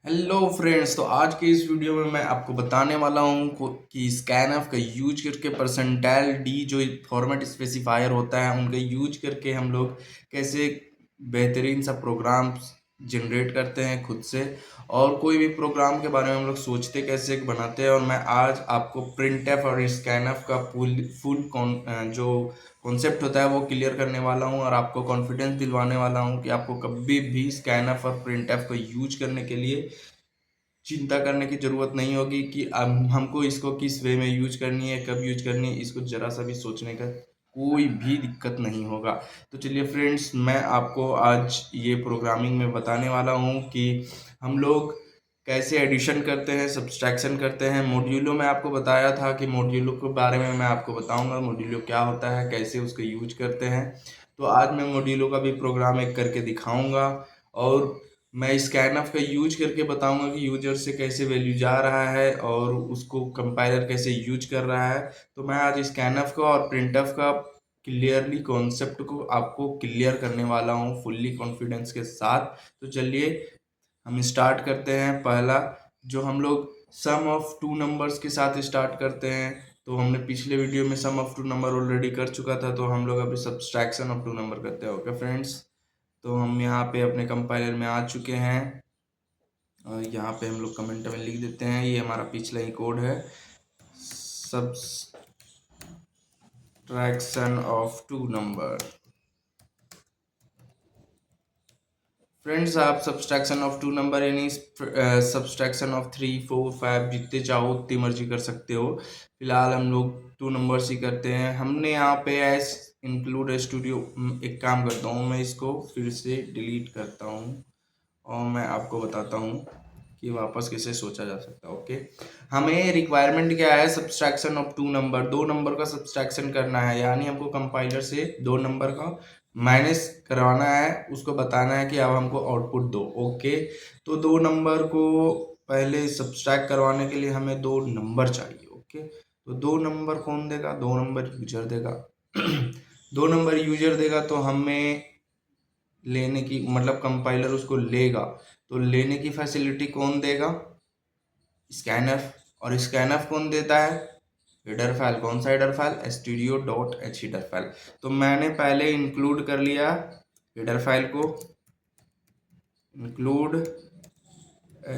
Hello friends, तो आज के इस वीडियो में मैं आपको बताने वाला हूँ कि स्कैनफ का यूज करके परसेंटाइल डी जो फॉर्मेट स्पेसिफायर होता है उनका यूज करके हम लोग कैसे बेहतरीन सा प्रोग्राम्स जनरेट करते हैं खुद से, और कोई भी प्रोग्राम के बारे में हम लोग सोचते कैसे बनाते हैं। और मैं आज आपको प्रिंटफ और स्कैनफ का जो कॉन्सेप्ट होता है वो क्लियर करने वाला हूँ और आपको कॉन्फिडेंस दिलवाने वाला हूँ कि आपको कभी भी स्कैनफ और प्रिंटफ को यूज करने के लिए चिंता करने की ज़रूरत नहीं होगी कि अब हमको इसको किस वे में यूज करनी है, कब यूज करनी है। इसको ज़रा सा भी सोचने का कोई भी दिक्कत नहीं होगा। तो चलिए फ्रेंड्स, मैं आपको आज ये प्रोग्रामिंग में बताने वाला हूँ कि हम लोग कैसे एडिशन करते हैं, सब्सट्रैक्शन करते हैं। मॉड्यूलो में आपको बताया था कि मॉड्यूलो के बारे में मैं आपको बताऊंगा, मॉड्यूलो क्या होता है, कैसे उसको यूज करते हैं। तो आज मैं मॉड्यूलो का भी प्रोग्राम एक करके दिखाऊंगा और मैं स्कैनफ का यूज करके बताऊंगा कि यूजर से कैसे वैल्यू जा रहा है और उसको कंपाइलर कैसे यूज कर रहा है। तो मैं आज स्कैनफ का और प्रिंटफ का क्लियरली कॉन्सेप्ट को आपको क्लियर करने वाला हूँ फुल्ली कॉन्फिडेंस के साथ। तो चलिए हम स्टार्ट करते हैं। पहला जो हम लोग सम ऑफ टू नंबर्स के साथ स्टार्ट करते हैं, तो हमने पिछले वीडियो में सम ऑफ टू नंबर ऑलरेडी कर चुका था, तो हम लोग अभी सब्सट्रैक्शन ऑफ टू नंबर करते हैं। ओके फ्रेंड्स, तो हम यहाँ पे अपने कंपाइलर में आ चुके हैं और यहाँ पे हम लोग कमेंट में लिख देते हैं, ये हमारा पिछला ही कोड है, subtraction of two number. Friends, आप सब्सट्रैक्शन ऑफ टू नंबर यानी सब्सट्रैक्शन ऑफ 3, 4, 5 जितने चाहो उतनी मर्जी कर सकते हो। फिलहाल हम लोग टू नंबर्स ही करते हैं। हमने यहाँ पे एस इंक्लूड स्टूडियो, एक काम करता हूँ, मैं इसको फिर से डिलीट करता हूँ और मैं आपको बताता हूँ कि वापस कैसे सोचा जा सकता है। ओके, हमें रिक्वायरमेंट क्या है? सब्सट्रैक्शन ऑफ टू नंबर, दो नंबर का सब्सट्रैक्शन करना है, यानी हमको कंपाइलर से दो नंबर का माइनस करवाना है, उसको बताना है कि अब हमको आउटपुट दो। ओके, तो दो नंबर को पहले सब्सट्रैक्ट करवाने के लिए हमें दो नंबर चाहिए। ओके, तो दो नंबर कौन देगा? दो नंबर यूजर देगा। दो नंबर यूजर देगा तो हमें लेने की मतलब कंपाइलर उसको लेगा, तो लेने की फैसिलिटी कौन देगा? स्कैनफ। और स्कैनफ कौन देता है? Header file. कौन सा header file? studio.h header file. तो मैंने पहले इंक्लूड कर लिया हेडर फाइल को, इंक्लूड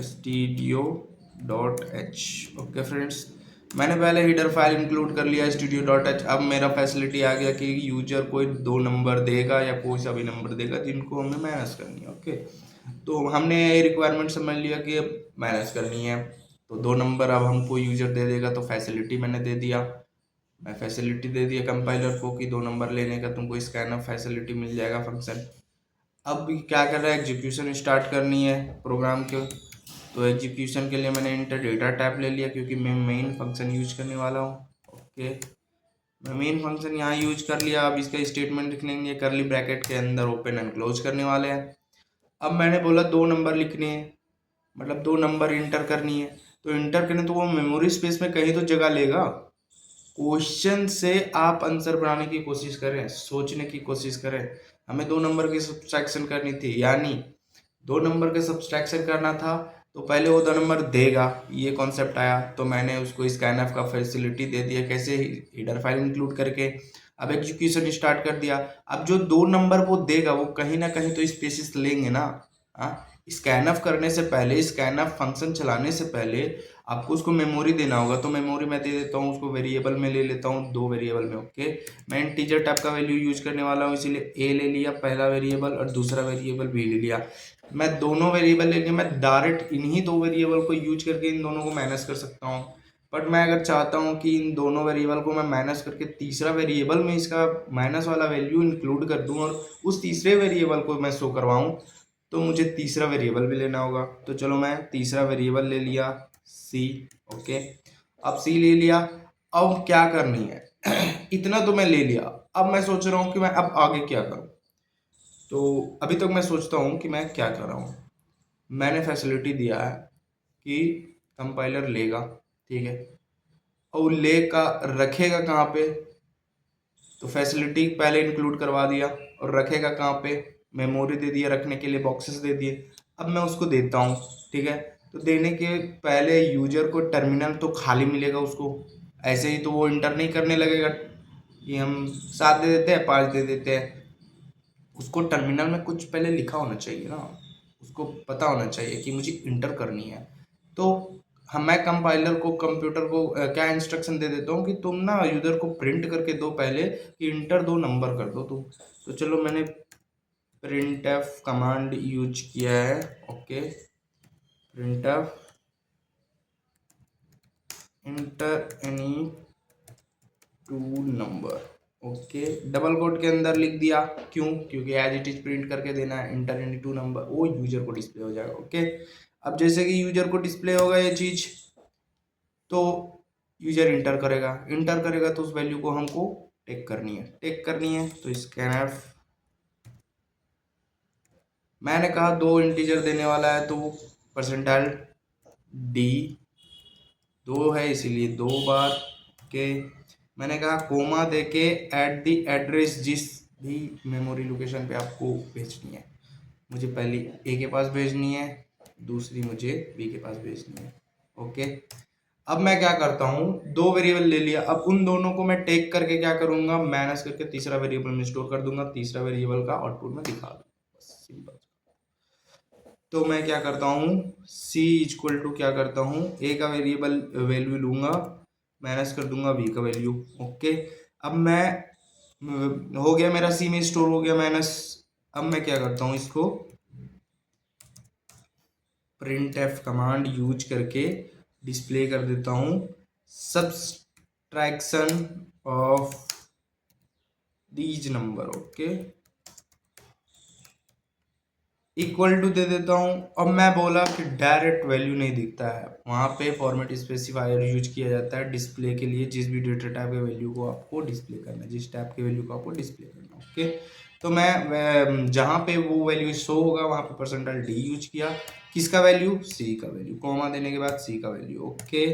studio.h। ओके फ्रेंड्स, मैंने पहले हेडर फाइल इंक्लूड कर लिया studio.h। अब मेरा फैसिलिटी आ गया कि यूजर कोई दो नंबर देगा या कोई सा भी नंबर देगा जिनको हमें मैनेज करनी है। ओके, तो हमने रिक्वायरमेंट समझ लिया कि अब मैनेज करनी है, तो दो नंबर अब हमको यूजर दे देगा, तो फैसिलिटी मैंने दे दिया। मैं फैसिलिटी दे दिया कंपाइलर को कि दो नंबर लेने का तुमको स्कैन फैसिलिटी मिल जाएगा फंक्शन। अब क्या कर रहा है? एग्जीक्यूशन स्टार्ट करनी है प्रोग्राम के। तो एग्जीक्यूशन के लिए मैंने इंटर डेटा टाइप ले लिया क्योंकि मैं मेन फंक्शन यूज करने वाला हूँ। ओके, मैं मेन फंक्शन यहाँ यूज कर लिया। अब इसका स्टेटमेंट लिख लेंगे, करली ब्रैकेट के अंदर ओपन एंड क्लोज करने वाले हैं। अब मैंने बोला दो नंबर लिखने हैं, मतलब दो नंबर इंटर करनी है, तो इंटर करें तो वो मेमोरी स्पेस में कहीं तो जगह लेगा। क्वेश्चन से आप आंसर बनाने की कोशिश करें, सोचने की कोशिश करें। हमें दो नंबर की सब्सट्रैक्शन करनी थी, यानी दो नंबर का सब्सट्रैक्शन करना था, तो पहले वो दो नंबर देगा, ये कॉन्सेप्ट आया। तो मैंने उसको स्कैनफ का फैसिलिटी दे दिया, कैसे? हेडर फाइल इंक्लूड करके। अब एग्जीक्यूशन स्टार्ट कर दिया। अब जो दो नंबर वो देगा वो कहीं ना कहीं तो स्पेसिस लेंगे ना। हाँ, स्कैनफ करने से पहले, स्कैनफ फंक्शन चलाने से पहले आपको उसको मेमोरी देना होगा। तो मेमोरी मैं दे देता हूँ उसको, वेरिएबल में ले लेता हूँ, दो वेरिएबल में। ओके, मैं इंटीजर टाइप का वैल्यू यूज करने वाला हूँ, इसीलिए ए ले लिया पहला वेरिएबल और दूसरा वेरिएबल भी ले लिया। मैं दोनों वेरिएबल लेके मैं डायरेक्ट इन्हीं दो वेरिएबल को यूज करके इन दोनों को मैनेज कर सकता हूँ। बट मैं अगर चाहता हूँ कि इन दोनों वेरिएबल को मैं मैनेज करके तीसरा वेरिएबल में इसका माइनस वाला वैल्यू इंक्लूड कर दूँ और उस तीसरे वेरिएबल को मैं शो करवाऊँ, तो मुझे तीसरा वेरिएबल भी लेना होगा। तो चलो मैं तीसरा वेरिएबल ले लिया, सी। ओके, अब सी ले लिया। अब क्या करनी है? इतना तो मैं ले लिया। अब मैं सोच रहा हूँ कि मैं अब आगे क्या करूँ। तो अभी तक मैं सोचता हूँ कि मैं क्या कर रहा हूँ। मैंने फैसिलिटी दिया है कि कंपाइलर लेगा, ठीक है, और ले का रखेगा कहाँ पे? तो फैसिलिटी पहले इंक्लूड करवा दिया, और रखेगा कहाँ पे? मेमोरी दे दिया, रखने के लिए बॉक्सेस दे दिए। अब मैं उसको देता हूँ, ठीक है। तो देने के पहले यूजर को टर्मिनल तो खाली मिलेगा उसको, ऐसे ही तो वो इंटर नहीं करने लगेगा कि हम 7 दे देते हैं 5 दे देते हैं। उसको टर्मिनल में कुछ पहले लिखा होना चाहिए ना, उसको पता होना चाहिए कि मुझे इंटर करनी है। तो हम मैं कंपाइलर को कंप्यूटर को क्या इंस्ट्रक्शन दे देता हूँ कि तुम ना यूजर को प्रिंट करके दो पहले कि इंटर दो नंबर कर दो तुम। तो चलो मैंने प्रिंट एफ कमांड यूज किया है। Okay, printf enter any two number. Okay, double quote के अंदर लिख दिया, क्यों? क्योंकि एज इट इज प्रिंट करके देना है इंटर एनी टू नंबर, वो यूजर को डिस्प्ले हो जाएगा। ओके, अब जैसे कि यूजर को डिस्प्ले होगा ये चीज, तो यूजर इंटर करेगा तो उस वैल्यू को हमको टेक करनी है। तो स्कैनफ मैंने कहा 2 इंटीजर देने वाला है, तो परसेंटाइल डी 2 है इसीलिए 2 बार के। मैंने कहा कोमा देके एट दी एड्रेस जिस भी मेमोरी लोकेशन पे आपको भेजनी है, मुझे पहली ए के पास भेजनी है, दूसरी मुझे बी के पास भेजनी है। ओके, अब मैं क्या करता हूँ, 2 वेरिएबल ले लिया, अब उन दोनों को मैं टेक करके क्या करूंगा, माइनस करके तीसरा वेरिएबल में स्टोर कर दूंगा, तीसरा वेरिएबल का आउटपुट में दिखा दूंगा, सिंपल। तो मैं क्या करता हूँ, c इक्वल टू क्या करता हूँ, a का वेरिएबल वैल्यू लूंगा, माइनस कर दूंगा b का वैल्यू। ओके, अब मैं हो गया मेरा c में स्टोर हो गया माइनस। अब मैं क्या करता हूँ, इसको प्रिंट एफ कमांड यूज करके डिस्प्ले कर देता हूँ subtraction of these number. Okay, equal to दे देता हूँ। अब मैं बोला कि डायरेक्ट वैल्यू नहीं दिखता है, वहाँ पे फॉर्मेट स्पेसिफायर यूज किया जाता है डिस्प्ले के लिए, जिस भी डेटा टाइप के वैल्यू को आपको डिस्प्ले करना है, जिस टाइप के वैल्यू को आपको डिस्प्ले करना है। ओके, तो मैं जहाँ पे वो वैल्यू शो होगा वहाँ पे परसेंटाइल डी यूज किया, किसका वैल्यू, सी का वैल्यू, कॉमा देने के बाद सी का वैल्यू। ओके,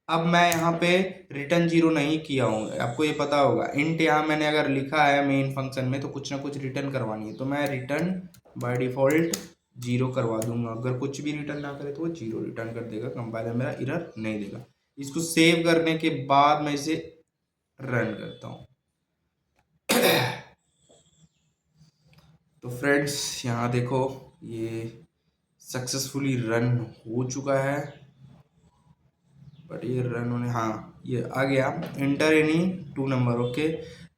अब मैं यहाँ पे रिटर्न जीरो नहीं किया हूँ, आपको ये पता होगा, इंट यहाँ मैंने अगर लिखा है मेन फंक्शन में तो कुछ ना कुछ रिटर्न करवानी है, तो मैं रिटर्न बाय डिफॉल्ट जीरो करवा दूंगा। अगर कुछ भी रिटर्न ना करे तो वो जीरो रिटर्न कर देगा, कंपाइलर मेरा एरर नहीं देगा। इसको सेव करने के बाद मैं इसे रन करता हूँ। तो फ्रेंड्स यहाँ देखो, ये सक्सेसफुली रन हो चुका है, बट ये रन होने, हाँ ये आ गया inter any two number. Okay,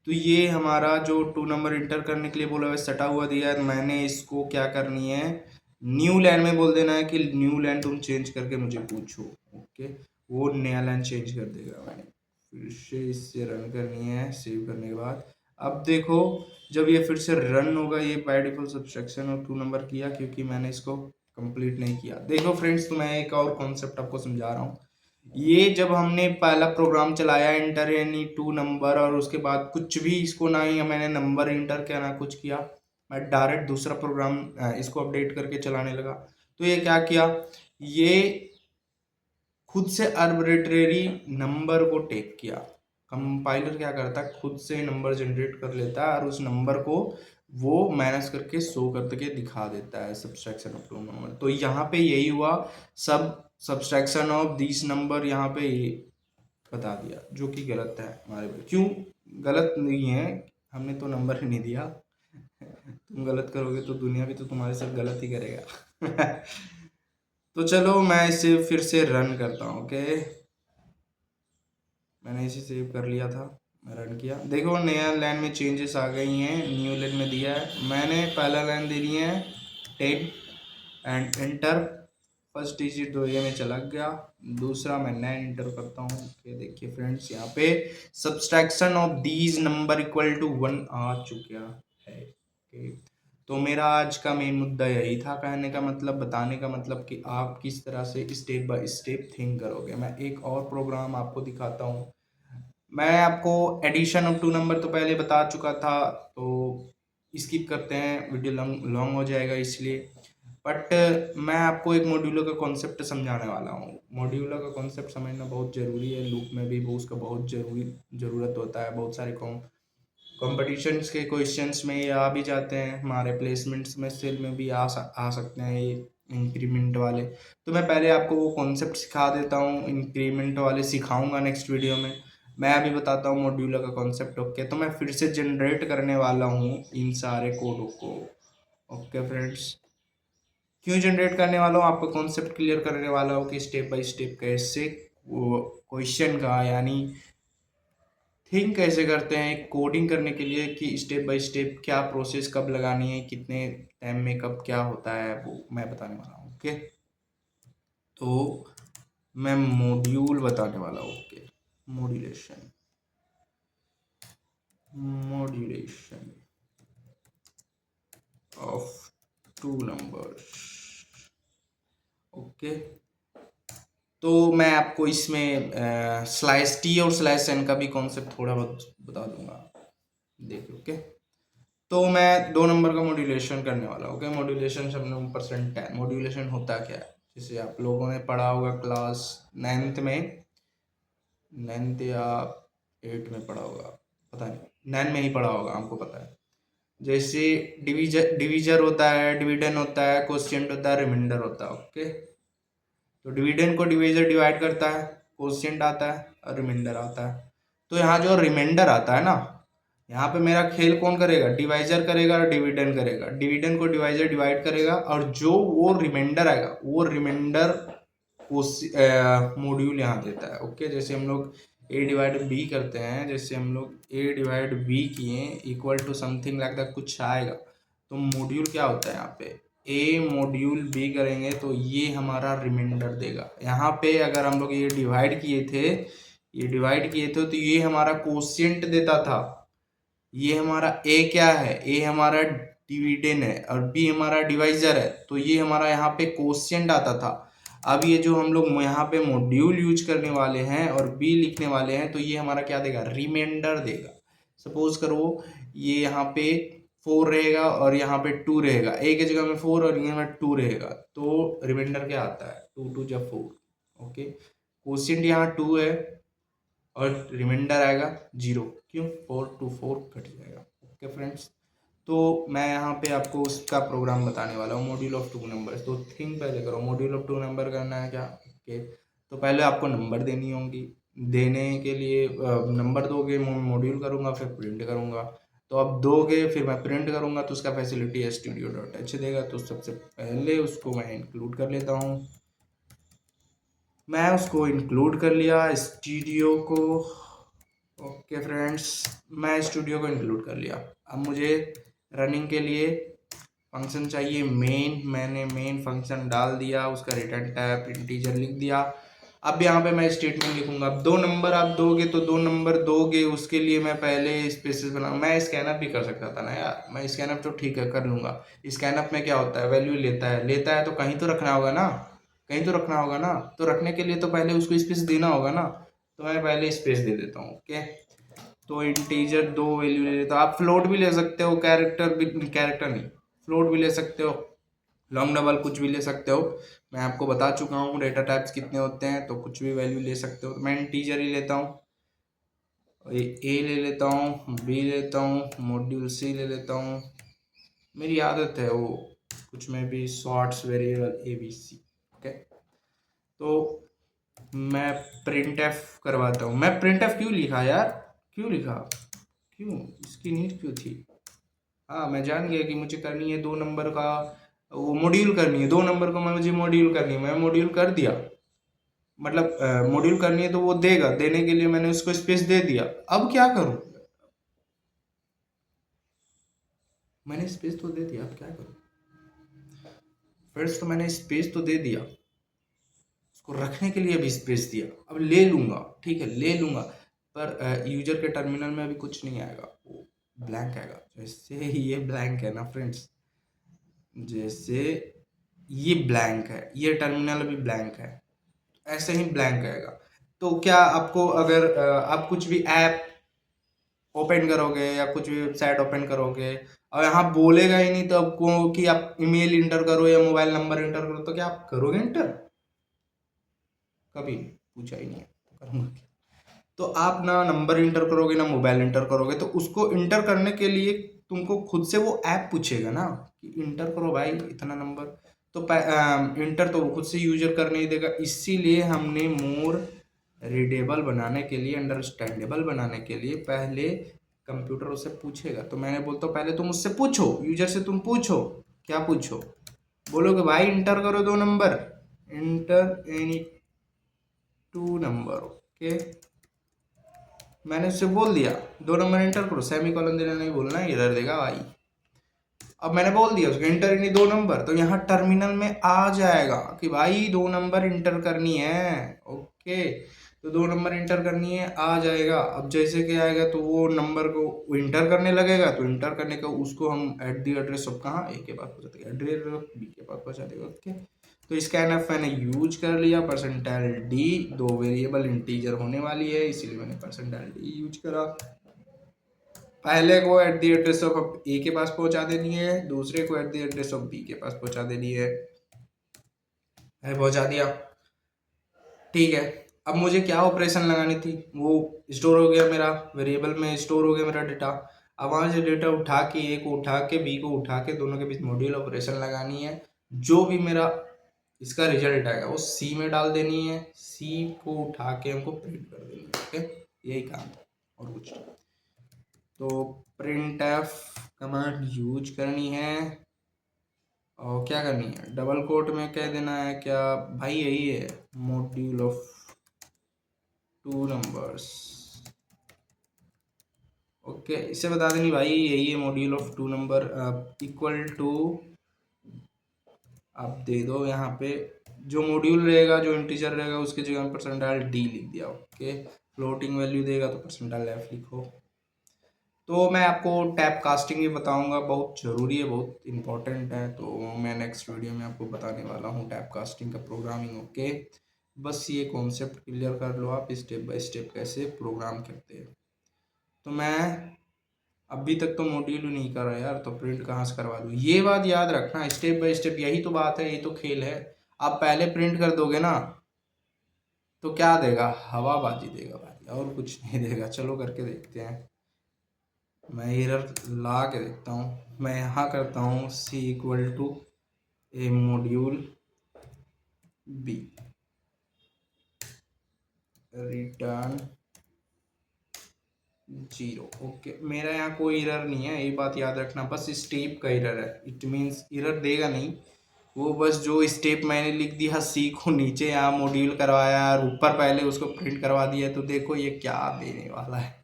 तो ये हमारा जो 2 नंबर इंटर करने के लिए बोला हुआ सटा हुआ दिया है, मैंने इसको क्या करनी है, न्यू लाइन में बोल देना है कि न्यू लाइन तुम चेंज करके मुझे पूछो। ओके, वो नया लाइन चेंज कर देगा। मैंने फिर से इससे रन करनी है, सेव करने के बाद अब देखो, जब ये फिर से रन होगा, ये बाय डिफॉल्ट सब्सट्रैक्शन और 2 नंबर किया क्योंकि मैंने इसको कंप्लीट नहीं किया। देखो फ्रेंड्स, तो मैं एक और कॉन्सेप्ट आपको समझा रहा हूँ। ये जब हमने पहला प्रोग्राम चलाया इंटर एनी टू नंबर, और उसके बाद कुछ भी इसको ना ही मैंने नंबर इंटर किया ना कुछ किया, मैं डायरेक्ट दूसरा प्रोग्राम इसको अपडेट करके चलाने लगा। तो ये क्या किया, ये खुद से आर्बिट्रेरी नंबर को टेक किया। कंपाइलर क्या करता है, खुद से नंबर जनरेट कर लेता है और उस नंबर को वो माइनस करके शो करके दिखा देता है, सब्सट्रैक्शन ऑफ टू नंबर। तो यहाँ पे यही हुआ, सब सब्सट्रैक्शन ऑफ दिस नंबर यहाँ पे ये बता दिया, जो कि गलत है हमारे पे। क्यों गलत नहीं है, हमने तो नंबर ही नहीं दिया। तुम गलत करोगे तो दुनिया भी तो तुम्हारे साथ गलत ही करेगा। तो चलो मैं इसे फिर से रन करता हूँ। ओके, मैंने इसे सेव कर लिया था, मैं रन किया, देखो नया लाइन में चेंजेस आ गई हैं, न्यू लाइन में दिया है मैंने, पहला लाइन दे दी है 10 एंड एंटर, फर्स्ट डिजिट 2 ए में चला गया, दूसरा मैं 9 इंटर करता हूँ। ओके, देखिए फ्रेंड्स यहाँ पे subtraction of these number equal to 1 आ चुका है। ओके, तो मेरा आज का मेन मुद्दा यही था, कहने का मतलब, बताने का मतलब कि आप किस तरह से स्टेप बाय स्टेप थिंक करोगे। मैं एक और प्रोग्राम आपको दिखाता हूँ। मैं आपको एडिशन ऑफ 2 नंबर तो पहले बता चुका था, तो स्किप करते हैं, वीडियो लॉन्ग हो जाएगा इसलिए। बट मैं आपको एक मॉड्यूलर का कॉन्सेप्ट समझाने वाला हूँ। मॉड्यूलर का कॉन्सेप्ट समझना बहुत ज़रूरी है, लूप में भी वो उसका बहुत ज़रूरत होता है। बहुत सारे कॉम्पिटिशन्स के क्वेश्चंस में ये आ भी जाते हैं, हमारे प्लेसमेंट्स में सेल में भी आ सकते हैं ये इंक्रीमेंट वाले। तो मैं पहले आपको वो कॉन्सेप्ट सिखा देता हूँ, इंक्रीमेंट वाले सिखाऊंगा नेक्स्ट वीडियो में। मैं अभी बताता हूँ मॉड्यूलर का कॉन्सेप्ट। ओके, तो मैं फिर से जनरेट करने वाला हूँ इन सारे कोडों को। ओके फ्रेंड्स, क्यों जनरेट करने वाला हूँ, आपका कॉन्सेप्ट क्लियर करने वाला हूँ कि स्टेप बाय स्टेप कैसे क्वेश्चन का यानी थिंक कैसे करते हैं कोडिंग करने के लिए, कि स्टेप बाय स्टेप क्या प्रोसेस कब लगानी है, कितने टाइम में कब क्या होता है, वो मैं बताने वाला हूँ। ओके, तो मैं मॉड्यूल बताने वाला हूँ। Okay, modulation, modulation of two numbers. Okay, तो मैं आपको इसमें स्लाइस टी और स्लाइस एन का भी कॉन्सेप्ट थोड़ा बहुत बता दूंगा, देखिए। ओके, तो मैं 2 नंबर का मॉड्यूलेशन करने वाला हूँ। ओके, मॉड्यूलेशन से हमने परसेंट 10। मॉड्यूलेशन होता क्या है, जैसे आप लोगों ने पढ़ा होगा क्लास 9th में, 9th या 8 में पढ़ा होगा, पता नहीं, 9 में ही पढ़ा होगा, हमको पता है। जैसे डिवीजर होता है, डिविडेंड होता है, कोशिएंट होता है, रिमाइंडर होता है। ओके, तो डिविडेंड को डिवीजर डिवाइड करता है, कोशिएंट आता है और रिमाइंडर आता है। तो यहाँ जो रिमाइंडर आता है ना, यहाँ पे मेरा खेल कौन करेगा, डिवाइजर करेगा और डिविडेंड करेगा। डिविडेंड को डिवाइजर डिवाइड करेगा और जो वो रिमाइंडर आएगा वो रिमाइंडर मॉड्यूल यहाँ देता है। ओके, जैसे हम लोग ए डिवाइड बी करते हैं, जैसे हम लोग ए डिवाइड बी किए equal to something like that कुछ आएगा, तो मॉड्यूल क्या होता है यहाँ पे, ए मॉड्यूल बी करेंगे तो ये हमारा रिमाइंडर देगा। यहाँ पे अगर हम लोग ये डिवाइड किए थे, ये डिवाइड किए थे तो ये हमारा कोशिएंट देता था। ये हमारा ए क्या है, ए हमारा डिविडेंड है और बी हमारा डिवाइजर है, तो ये हमारा यहाँ पे कोशिएंट आता था। अब ये जो हम लोग यहाँ पे मॉड्यूल यूज करने वाले हैं और बी लिखने वाले हैं, तो ये हमारा क्या देगा, रिमाइंडर देगा। सपोज करो ये यहाँ पे 4 रहेगा और यहाँ पे 2 रहेगा, ए की जगह में 4 और यहाँ में 2 रहेगा, तो रिमाइंडर क्या आता है, 2 2 जब 4। ओके, कोशिएंट यहाँ 2 है और रिमाइंडर आएगा 0, क्यों, 4 2 4 कट जाएगा। ओके फ्रेंड्स, तो मैं यहाँ पे आपको उसका प्रोग्राम बताने वाला हूँ, मॉड्यूल ऑफ 2 नंबर्स। तो थिंक पहले करो, मॉड्यूल ऑफ 2 नंबर करना है क्या। ओके, तो पहले आपको नंबर देनी होंगी, देने के लिए नंबर दोगे, मैं मॉड्यूल करूँगा, फिर प्रिंट करूँगा। तो अब दोगे फिर मैं प्रिंट करूँगा, तो उसका फैसिलिटी है studio.h देगा। तो सबसे पहले उसको मैं इंक्लूड कर लेता हूँ, मैं उसको इंक्लूड कर लिया स्टूडियो को। ओके फ्रेंड्स, मैं स्टूडियो को इंक्लूड कर लिया। अब मुझे रनिंग के लिए फंक्शन चाहिए मेन, मैंने मेन फंक्शन डाल दिया, उसका रिटर्न टाइप इंटीजर लिख दिया। अब यहाँ पे मैं स्टेटमेंट लिखूंगा। अब 2 नंबर आप दोगे तो 2 नंबर दोगे, उसके लिए मैं पहले स्पेसेस बनाऊँ। मैं स्कैनअप भी कर सकता था ना यार, मैं स्कैनअप तो ठीक है कर लूँगा। स्कैनअप में क्या होता है, वैल्यू लेता है तो कहीं तो रखना होगा ना, कहीं तो रखना होगा ना, तो रखने के लिए तो पहले उसको स्पेस देना होगा ना, तो मैं पहले स्पेस दे देता हूँ। ओके, तो इंटीजर 2 वैल्यू ले लेता हूँ। आप फ्लोट भी ले सकते हो, कैरेक्टर भी, कैरेक्टर नहीं, फ्लोट भी ले सकते हो, लॉन्ग डबल कुछ भी ले सकते हो। मैं आपको बता चुका हूँ डेटा टाइप्स कितने होते हैं, तो कुछ भी वैल्यू ले सकते हो। तो मैं इंटीजर ही लेता हूँ, ए ले लेता हूँ, बी लेता हूँ, मॉड्यूल सी ले लेता हूँ। मेरी आदत है वो कुछ में भी shorts variable a b c. Okay, तो मैं प्रिंट एफ करवाता हूँ। मैं प्रिंट एफ क्यों लिखा यार, क्यों लिखा, क्यों, इसकी नीड क्यों थी। हाँ, मैं जान गया कि मुझे करनी है 2 नंबर का वो मॉड्यूल करनी है, 2 नंबर को मुझे मॉड्यूल करनी है, मैं मॉड्यूल कर दिया। मतलब मॉड्यूल करनी है तो वो देगा, देने के लिए मैंने उसको स्पेस दे दिया। अब क्या करूं, मैंने स्पेस तो दे दिया, अब क्या करूं। फर्स्ट तो मैंने स्पेस तो दे दिया, उसको रखने के लिए भी स्पेस दिया। अब ले लूंगा, ठीक है ले लूंगा, पर यूजर के टर्मिनल में अभी कुछ नहीं आएगा, वो ब्लैंक आएगा। जैसे ये ब्लैंक है ना फ्रेंड्स, जैसे ये ब्लैंक है, ये टर्मिनल अभी ब्लैंक है, ऐसे ही ब्लैंक आएगा। तो क्या आपको अगर आप कुछ भी ऐप ओपन करोगे या कुछ भी वेबसाइट ओपन करोगे और यहाँ बोलेगा ही नहीं तो आपको कि आप ईमेल इंटर करो या मोबाइल नंबर इंटर करो, तो क्या आप करोगे इंटर, कभी पूछा ही नहीं है, तो करूँगा क्या। तो आप ना नंबर इंटर करोगे ना मोबाइल इंटर करोगे, तो उसको इंटर करने के लिए तुमको खुद से वो ऐप पूछेगा ना कि इंटर करो भाई इतना नंबर, तो इंटर तो वो खुद से यूजर कर नहीं देगा, इसीलिए हमने मोर रीडेबल बनाने के लिए, अंडरस्टैंडेबल बनाने के लिए पहले कंप्यूटर उससे पूछेगा। तो मैंने बोलता हूँ पहले तुम उससे पूछो, यूजर से तुम पूछो। क्या पूछो? बोलोगे भाई इंटर करो 2 number, inter any 2 number. Okay, मैंने उससे बोल दिया 2 नंबर इंटर करो, सेमी कॉलन देना नहीं बोलना, एरर देगा भाई। अब मैंने बोल दिया उसको इंटर इन 2 नंबर, तो यहाँ टर्मिनल में आ जाएगा कि भाई 2 नंबर इंटर करनी है। ओके, तो 2 नंबर इंटर करनी है, आ जाएगा। अब जैसे कि आएगा तो वो नंबर को वो इंटर करने लगेगा, तो इंटर करने का उसको हम एट द एड्रेस ऑफ कहाँ, ए के पास पहुँचा देगा, एड्रेस ऑफ बी के पास पहुँचा देगा। ओके, तो स्कैनफ मैंने यूज कर लिया। परसेंटाइल डी 2 वेरिएबल इंटीजर होने वाली है, इसीलिए मैंने परसेंटाइल डी यूज करा। पहले को at the address of a के पास पहुंचा देनी है, दूसरे को at the address of b के पास पहुंचा देनी है। पहुंचा दिया, ठीक है। अब मुझे क्या ऑपरेशन लगानी थी, वो स्टोर हो गया मेरा वेरिएबल में, स्टोर हो गया मेरा डेटा। अब वहां से डेटा उठा के ए को उठा के बी को उठा के दोनों के बीच मॉड्यूल ऑपरेशन लगानी है। जो भी मेरा इसका रिजल्ट आएगा वो सी में डाल देनी है, सी को उठा के हमको प्रिंट कर देनी है। ओके, यही काम है और कुछ नहीं। तो प्रिंट एफ कमांड यूज करनी है, और क्या करनी है, डबल कोट में कह देना है क्या भाई, यही है मॉड्यूल ऑफ 2 नंबर्स। ओके, इसे बता देनी भाई यही है module of 2 number, equal to आप दे दो यहाँ पे जो मॉड्यूल रहेगा, जो इंटीजर रहेगा उसकी जगह परसेंटाइल डी लिख दिया। ओके, फ्लोटिंग वैल्यू देगा तो परसेंटाइल एफ लिखो। तो मैं आपको टैप कास्टिंग भी बताऊंगा, बहुत ज़रूरी है, बहुत इंपॉर्टेंट है। तो मैं नेक्स्ट वीडियो में आपको बताने वाला हूँ टैप कास्टिंग का प्रोग्रामिंग। ओके, बस ये कॉन्सेप्ट क्लियर कर लो आप, स्टेप बाय स्टेप कैसे प्रोग्राम करते हैं। तो मैं अभी तक तो मॉड्यूल नहीं कर रहा यार, तो प्रिंट कहाँ से करवा दूँ, ये बात याद रखना, स्टेप बाय स्टेप, यही तो बात है, यही तो खेल है। आप पहले प्रिंट कर दोगे ना तो क्या देगा, हवाबाजी देगा भाई, और कुछ नहीं देगा। चलो करके देखते हैं, मैं एरर ला के देखता हूँ। मैं यहाँ करता हूँ C equal to A module B, return 0। Okay, मेरा यहाँ कोई एरर नहीं है, ये बात याद रखना, बस स्टेप का एरर है। इट मीन्स एरर देगा नहीं वो, बस जो स्टेप मैंने लिख दिया सी को नीचे यहाँ मॉड्यूल करवाया और ऊपर पहले उसको प्रिंट करवा दिया, तो देखो ये क्या देने वाला है।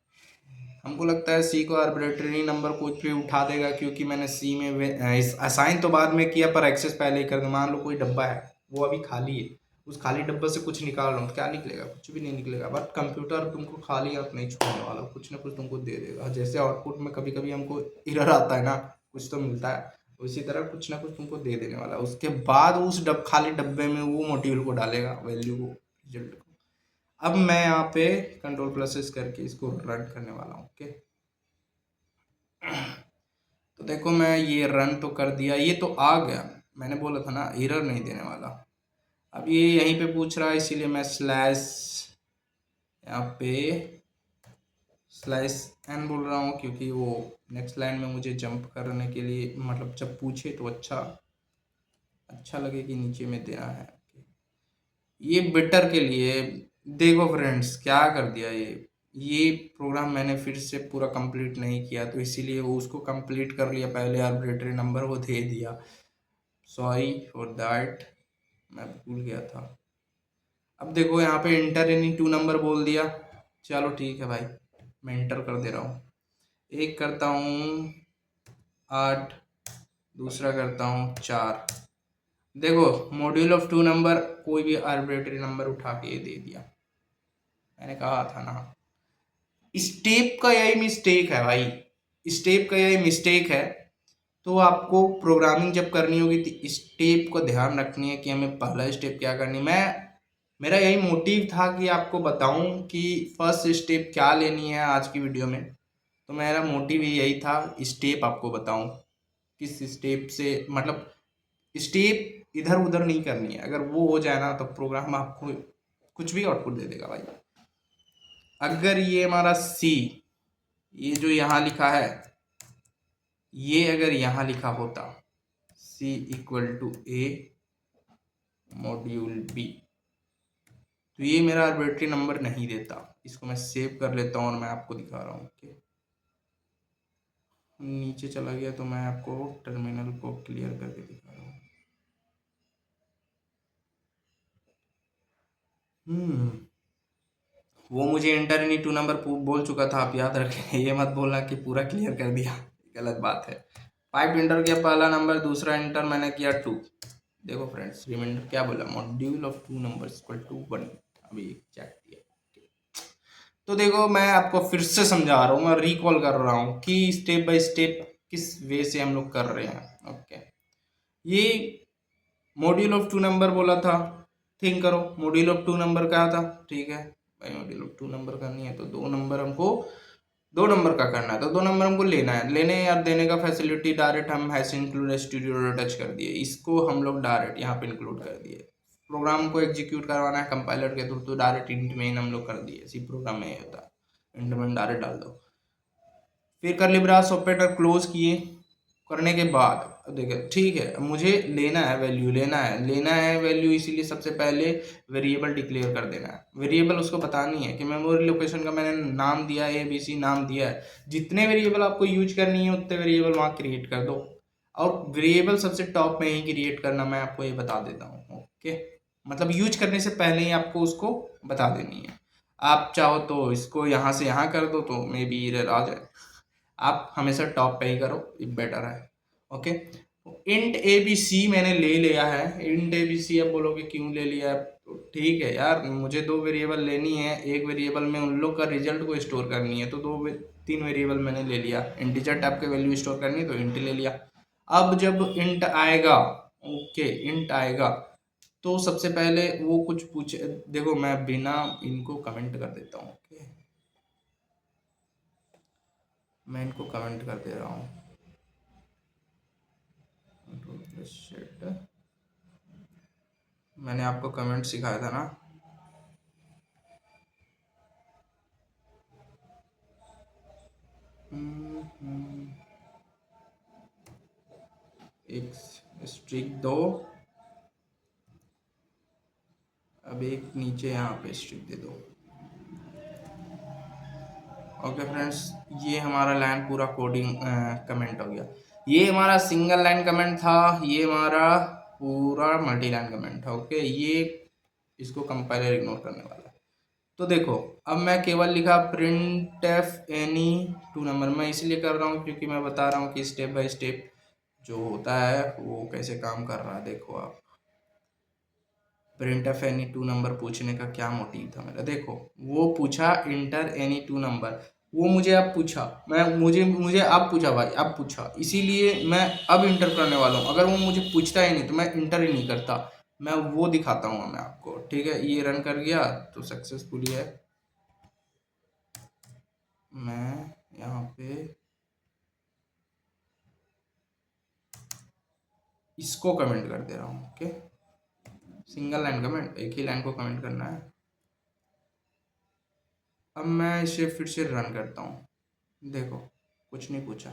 हमको लगता है सी को आर्बिट्रेरी नंबर कुछ भी उठा देगा, क्योंकि मैंने सी में असाइन तो बाद में किया पर एक्सेस पहले ही कर दूँ। मान लो कोई डब्बा है वो अभी खाली है, उस खाली डब्बे से कुछ निकाल रहा हूँ तो क्या निकलेगा, कुछ भी नहीं निकलेगा। बट कंप्यूटर तुमको खाली हाथ नहीं छोड़ने वाला, कुछ ना कुछ तुमको दे देगा। जैसे आउटपुट में कभी कभी हमको एरर आता है ना, कुछ तो मिलता है, उसी तरह कुछ ना कुछ तुमको दे देने वाला। उसके बाद उस खाली डब्बे में वो मॉड्यूल को डालेगा, वैल्यू को, रिजल्ट को। अब मैं यहाँ पे कंट्रोल प्लस करके इसको रन करने वाला हूँ। ओके, तो देखो मैं ये रन तो कर दिया, ये तो आ गया, मैंने बोला था ना एरर नहीं देने वाला। अब ये यहीं पे पूछ रहा है, इसीलिए मैं स्लैश यहाँ पे स्लैश एन बोल रहा हूँ, क्योंकि वो नेक्स्ट लाइन में मुझे जंप करने के लिए, मतलब जब पूछे तो अच्छा लगे कि नीचे में देना है। ये बेटर के लिए। देखो फ्रेंड्स क्या कर दिया, ये प्रोग्राम मैंने फिर से पूरा कंप्लीट नहीं किया, तो इसीलिए वो उसको कंप्लीट कर लिया, पहले आर्बिट्रेरी नंबर वो दे दिया। सॉरी फॉर दैट, मैं भूल गया था। अब देखो यहाँ पे इंटर एनी 2 नंबर बोल दिया, चलो ठीक है भाई, मैं इंटर कर दे रहा हूँ। एक करता हूँ 8, दूसरा करता हूँ 4। देखो मॉड्यूल ऑफ 2 नंबर, कोई भी आर्बिट्रेरी नंबर उठा के ये दे दिया। मैंने कहा था ना, स्टेप का यही मिस्टेक है भाई, स्टेप का यही मिस्टेक है। तो आपको प्रोग्रामिंग जब करनी होगी तो स्टेप को ध्यान रखनी है कि हमें पहला स्टेप क्या करनी। मेरा यही मोटिव था कि आपको बताऊं कि फर्स्ट स्टेप क्या लेनी है आज की वीडियो में। तो मेरा मोटिव ही यही था, स्टेप आपको बताऊं किस स्टेप से, मतलब स्टेप इधर उधर नहीं करनी है। अगर वो हो जाए ना तो प्रोग्राम आपको कुछ भी आउटपुट दे देगा भाई। अगर ये हमारा सी, ये जो यहाँ लिखा है, ये अगर यहाँ लिखा होता C equal to A, module B. तो ये मेरा आर्बिट्री नंबर नहीं देता, इसको मैं सेव कर लेता हूँ और मैं आपको दिखा रहा हूँ। ओके, नीचे चला गया तो मैं आपको टर्मिनल को क्लियर करके दिखा रहा हूँ। वो मुझे इंटर एनी टू नंबर बोल चुका था, आप याद रखें। ये मत बोलना कि पूरा क्लियर कर दिया, गलत बात है। 5 इंटर किया पहला नंबर, दूसरा इंटर मैंने किया 2। देखो फ्रेंड्स, रिमाइंडर क्या बोला, module of 2 numbers equal to 1। अभी चेक किया। तो देखो मैं आपको फिर से समझा रहा हूँ, मैं रिकॉल कर रहा हूँ कि स्टेप बाय स्टेप किस वे से हम लोग कर रहे हैं। ओके, ये मॉड्यूल ऑफ 2 नंबर बोला था, थिंक करो मॉड्यूल ऑफ 2 नंबर क्या था। ठीक है भाई, मॉड्यूल ऑफ 2 नंबर करनी है तो 2 नंबर हमको 2 नंबर का करना है, तो 2 नंबर हमको लेना है। लेने या देने का फैसिलिटी डायरेक्ट हम हैश इंक्लूड स्टूडियो टच कर दिए, इसको हम लोग डायरेक्ट यहाँ पे इंक्लूड कर दिए। प्रोग्राम को एग्जीक्यूट करवाना है कंपाइलर के थ्रू, तो डायरेक्ट इंट मेन हम लोग कर दिए। सी प्रोग्राम में होता है, इंट मेन डायरेक्ट डाल दो। फिर कर्ली ब्रेस ऑपरेटर क्लोज किए, करने के बाद देखिए ठीक है, मुझे लेना है वैल्यू, लेना है वैल्यू, इसीलिए सबसे पहले वेरिएबल डिक्लेयर कर देना है। वेरिएबल उसको बतानी है कि मेमोरी लोकेशन का मैंने नाम दिया है, ABC नाम दिया है। जितने वेरिएबल आपको यूज करनी है उतने वेरिएबल वहाँ क्रिएट कर दो, और वेरिएबल सबसे टॉप में ही क्रिएट करना, मैं आपको ये बता देता हूँ। ओके, मतलब यूज करने से पहले ही आपको उसको बता देनी है। आप चाहो तो इसको यहाँ से यहाँ कर दो तो मे बी एरर आ जाए, आप हमेशा टॉप पे ही करो, बेटर है। ओके, इंट ABC मैंने ले लिया है। इंट ABC अब बोलोगे क्यों ले लिया है, तो ठीक है यार, मुझे 2 वेरिएबल लेनी है, एक वेरिएबल में उन लोग का रिजल्ट को स्टोर करनी है, तो 3 वेरिएबल मैंने ले लिया। इंटीजर टाइप के वैल्यू स्टोर करनी है तो इंट ले लिया। अब जब इंट आएगा, ओके इंट आएगा, तो सबसे पहले वो कुछ पूछे। देखो मैं बिना इनको कमेंट कर देता हूँ। ओके, मैं इनको कमेंट कर दे रहा हूँ। मैंने आपको कमेंट सिखाया था ना। एक स्ट्रिक दो, अब एक नीचे यहाँ पे स्ट्रिक दे दो। ओके फ्रेंड्स, ये हमारा लाइन पूरा कोडिंग कमेंट हो गया। ये हमारा सिंगल लाइन कमेंट था, ये हमारा पूरा मल्टी लाइन कमेंट था। ओके, ये इसको कंपाइलर इग्नोर करने वाला है। तो देखो अब मैं केवल लिखा प्रिंट एफ एनी 2 नंबर। मैं इसलिए कर रहा हूँ क्योंकि मैं बता रहा हूँ कि स्टेप बाय स्टेप जो होता है वो कैसे काम कर रहा है। देखो आप, प्रिंट एफ एनी 2 नंबर पूछने का क्या मोटिव था मेरा, देखो वो पूछा इंटर एनी 2 नंबर, वो मुझे अब पूछा, मैं मुझे अब पूछा भाई, अब पूछा, इसीलिए मैं अब इंटर करने वाला हूँ। अगर वो मुझे पूछता ही नहीं तो मैं इंटर ही नहीं करता, मैं वो दिखाता हूँ मैं आपको। ठीक है, ये रन कर गया तो सक्सेसफुली है। मैं यहाँ पे इसको कमेंट कर दे रहा हूँ। ओके, सिंगल लाइन कमेंट, एक ही लाइन को कमेंट करना है। अब मैं इसे फिर से रन करता हूँ, देखो कुछ नहीं पूछा।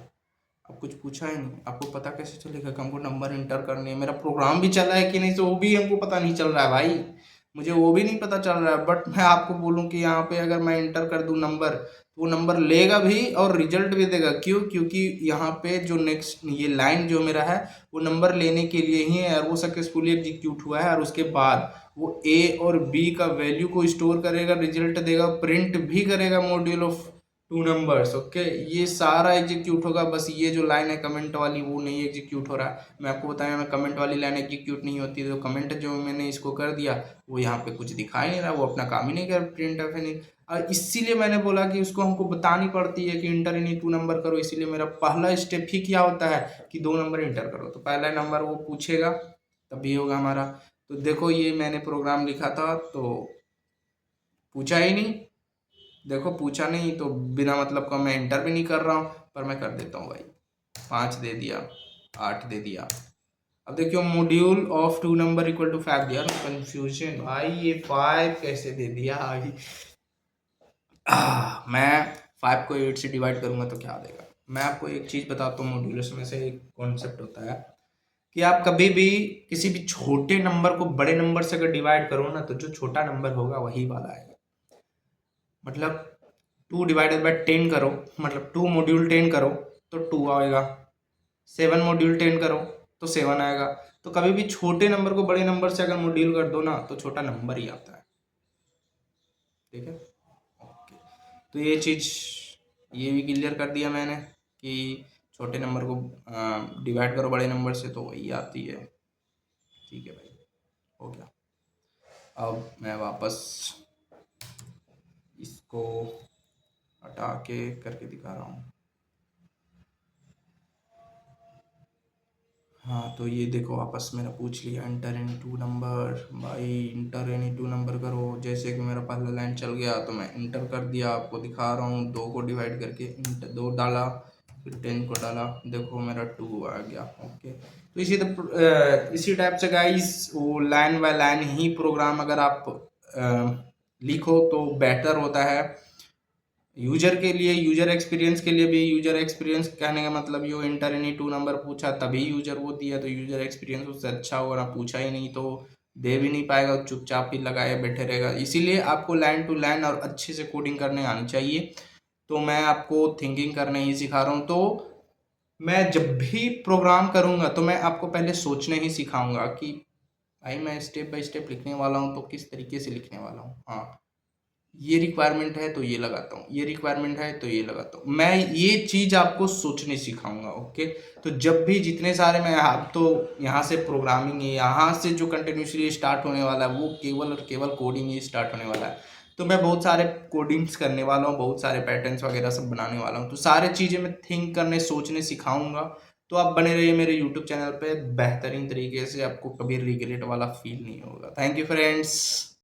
अब कुछ पूछा ही नहीं, आपको पता कैसे चलेगा कि हमको नंबर इंटर करने है, मेरा प्रोग्राम भी चला है कि नहीं, तो वो भी हमको पता नहीं चल रहा है भाई, मुझे वो भी नहीं पता चल रहा है। बट मैं आपको बोलूँ कि यहाँ पे अगर मैं इंटर कर दूँ नंबर, तो वो नंबर लेगा भी और रिजल्ट भी देगा। क्यों? क्योंकि यहाँ पे जो नेक्स्ट ये लाइन जो मेरा है वो नंबर लेने के लिए ही है, और वो सक्सेसफुली एग्जीक्यूट हुआ है। और उसके बाद वो A और B का वैल्यू को स्टोर करेगा, रिजल्ट देगा, प्रिंट भी करेगा मॉड्यूल ऑफ 2 नंबर्स। ओके, ये सारा एग्जीक्यूट होगा, बस ये जो लाइन है कमेंट वाली वो नहीं एग्जीक्यूट हो रहा है। मैं आपको बताया मैं कमेंट वाली लाइन एग्जीक्यूट नहीं होती, तो कमेंट जो मैंने इसको कर दिया वो यहाँ पे कुछ दिखाई नहीं रहा, वो अपना काम ही नहीं कर प्रिंट एफ नहीं। और इसीलिए मैंने बोला कि उसको हमको बतानी पड़ती है कि इंटर इन 2 नंबर करो। इसीलिए मेरा पहला स्टेप ही क्या होता है कि 2 नंबर इंटर करो, तो पहला नंबर वो पूछेगा तभी होगा हमारा। तो देखो ये मैंने प्रोग्राम लिखा था तो पूछा ही नहीं, देखो पूछा नहीं तो बिना मतलब का मैं इंटर भी नहीं कर रहा हूँ, पर मैं कर देता हूँ भाई। 5 दे दिया, 8 दे दिया। अब देखियो module of 2 number equal to 5 दिया, कंफ्यूजन भाई, ये 5 कैसे दे दिया भाई। मैं 5 को 8 से डिवाइड करूंगा तो क्या देगा। मैं आपको एक चीज़ बताता हूँ, मॉड्यूलस में से एक कॉन्सेप्ट होता है कि आप कभी भी किसी भी छोटे नंबर को बड़े नंबर से अगर डिवाइड करो ना, तो जो छोटा नंबर होगा वही वाला आएगा। मतलब 2/10 करो, मतलब 2 मॉड्यूल 10 करो तो 2 आएगा, 7 मॉड्यूल 10 करो तो 7 आएगा। तो कभी भी छोटे नंबर को बड़े नंबर से अगर मॉड्यूल कर दो ना, तो छोटा नंबर ही आता है। ठीक है, ओके। तो ये चीज़, ये भी क्लियर कर दिया मैंने कि छोटे नंबर को डिवाइड करो बड़े नंबर से तो वही आती है। ठीक है भाई, हो गया। अब मैं वापस इसको हटा के करके दिखा रहा हूँ। हाँ, तो ये देखो वापस मैंने पूछ लिया, इंटर एनी टू नंबर। भाई इंटर एनी टू नंबर करो, जैसे कि मेरा पहला लाइन चल गया तो मैं इंटर कर दिया, आपको दिखा रहा हूँ। 2 को डिवाइड करके इंटर 2 डाला, फिर 10 को डाला, देखो मेरा 2 आ गया। ओके, तो इसी टाइप से गाइस, वो लाइन बाय लाइन ही प्रोग्राम अगर आप लिखो तो बेटर होता है यूजर के लिए, यूजर एक्सपीरियंस के लिए भी। यूजर एक्सपीरियंस कहने का मतलब यो इंटर एनी टू नंबर पूछा तभी यूजर वो दिया, तो यूजर एक्सपीरियंस उससे अच्छा होगा। ना पूछा ही नहीं तो दे भी नहीं पाएगा, चुपचाप ही लगाए बैठे रहेगा। इसीलिए आपको लाइन टू लाइन और अच्छे से कोडिंग करने आनी चाहिए। तो मैं आपको थिंकिंग करने ही सिखा रहा हूँ। तो मैं जब भी प्रोग्राम करूँगा तो मैं आपको पहले सोचने ही सिखाऊंगा कि भाई मैं स्टेप बाय स्टेप लिखने वाला हूँ तो किस तरीके से लिखने वाला हूँ। हाँ, ये रिक्वायरमेंट है तो ये लगाता हूँ, ये रिक्वायरमेंट है तो ये लगाता हूँ। मैं ये चीज आपको सोचने सिखाऊंगा। ओके, तो जब भी जितने सारे मैं, आप तो यहाँ से प्रोग्रामिंग है, यहाँ से जो कंटिन्यूसली स्टार्ट होने वाला है वो केवल और केवल कोडिंग ही स्टार्ट होने वाला है। तो मैं बहुत सारे कोडिंग्स करने वाला हूँ, बहुत सारे पैटर्न्स वगैरह सब बनाने वाला हूँ। तो सारे चीज़ें मैं थिंक करने सोचने सिखाऊंगा। तो आप बने रहिए मेरे यूट्यूब चैनल पे, बेहतरीन तरीके से, आपको कभी रिग्रेट वाला फील नहीं होगा। Thank you friends.